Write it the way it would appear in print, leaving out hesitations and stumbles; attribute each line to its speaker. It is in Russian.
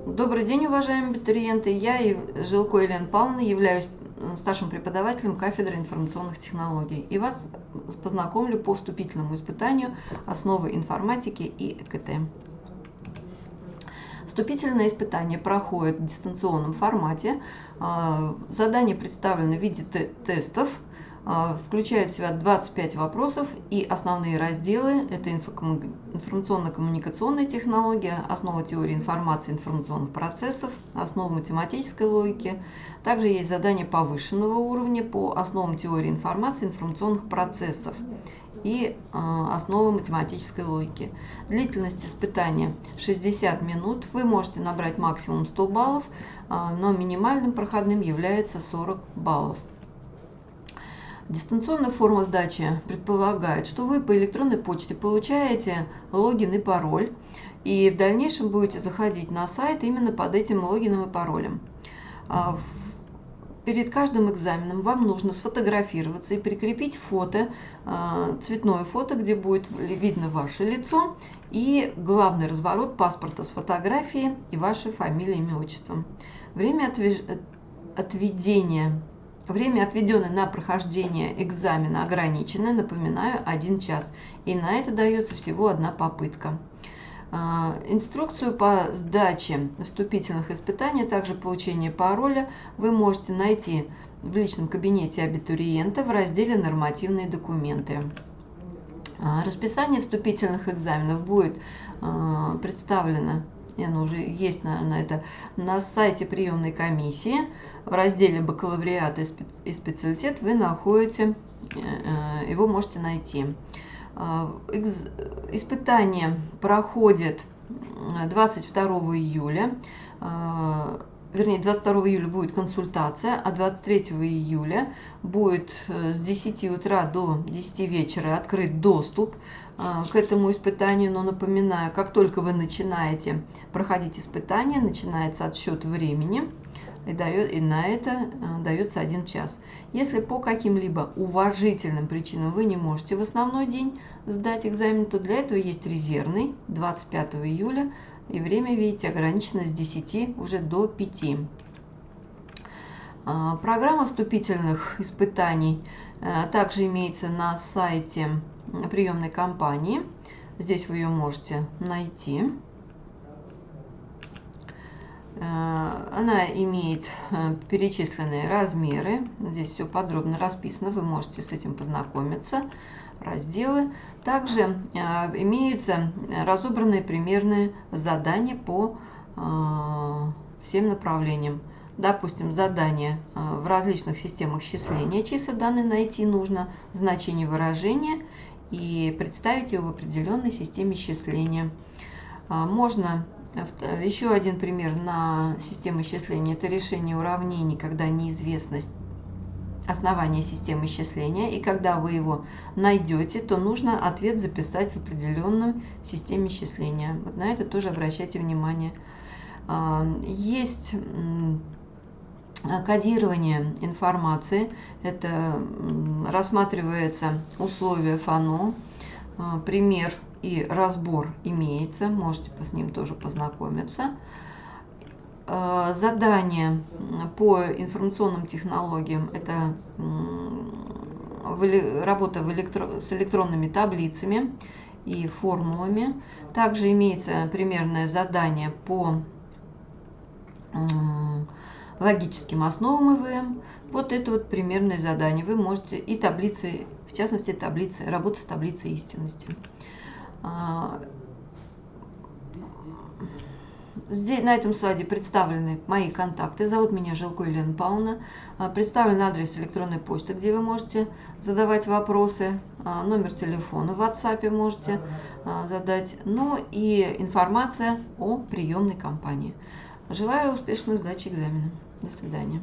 Speaker 1: Добрый день, уважаемые абитуриенты. Я, Жилко Елена Павловна, являюсь старшим преподавателем кафедры информационных технологий. И вас познакомлю по вступительному испытанию «Основы информатики и ЭКТ». Вступительное испытание проходит в дистанционном формате. Задания представлены в виде тестов. Включает в себя 25 вопросов, и основные разделы – это информационно-коммуникационные технологии, основа теории информации и информационных процессов, основа математической логики. Также есть задания повышенного уровня по основам теории информации и информационных процессов и основы математической логики. Длительность испытания 60 минут. Вы можете набрать максимум 100 баллов, но минимальным проходным является 40 баллов. Дистанционная форма сдачи предполагает, что вы по электронной почте получаете логин и пароль, и в дальнейшем будете заходить на сайт именно под этим логином и паролем. Перед каждым экзаменом вам нужно сфотографироваться и прикрепить фото, цветное фото, где будет видно ваше лицо, и главный разворот паспорта с фотографией и вашей фамилией, имя, отчество. Время, отведенное на прохождение экзамена, ограничено, напоминаю, 1 час, и на это дается всего 1 попытка. Инструкцию по сдаче вступительных испытаний, также получение пароля вы можете найти в личном кабинете абитуриента в разделе «Нормативные документы». Расписание вступительных экзаменов будет представлено, оно уже есть, наверное, это на сайте приемной комиссии. В разделе «Бакалавриат и специалитет» вы находите, его можете найти. Испытание проходит 22 июля, вернее 22 июля будет консультация, а 23 июля будет с 10 утра до 10 вечера открыт доступ к этому испытанию. Но напоминаю, как только вы начинаете проходить испытание, начинается отсчет времени, и на это дается 1 час. Если по каким-либо уважительным причинам вы не можете в основной день сдать экзамен, то для этого есть резервный 25 июля, и время, видите, ограничено с 10 уже до 5. Программа вступительных испытаний также имеется на сайте приемной кампании. Здесь вы ее можете найти. Она имеет перечисленные размеры. Здесь все подробно расписано, вы можете с этим познакомиться. Разделы. Также имеются разобранные примерные задания по всем направлениям. Допустим, задание в различных системах счисления чисел данные найти нужно, значение выражения и представить его в определенной системе счисления. Можно еще один пример на систему счисления – это решение уравнений, когда неизвестность основания системы счисления, и когда вы его найдете, то нужно ответ записать в определенной системе счисления. Вот на это тоже обращайте внимание. Есть кодирование информации, это рассматривается условие ФАНО, пример и разбор имеется, можете с ним тоже познакомиться. Задания по информационным технологиям – это работа с электронными таблицами и формулами. Также имеется примерное задание по логическим основам ИВМ. Вот это вот примерное задание. Вы можете и таблицы, в частности, работа с таблицей истинности. Здесь на этом слайде представлены мои контакты. Зовут меня Жилко Елена Павловна. Представлен адрес электронной почты, где вы можете задавать вопросы. Номер телефона в WhatsApp можете задать. Ну и информация о приемной кампании. Желаю успешной сдачи экзамена. До свидания.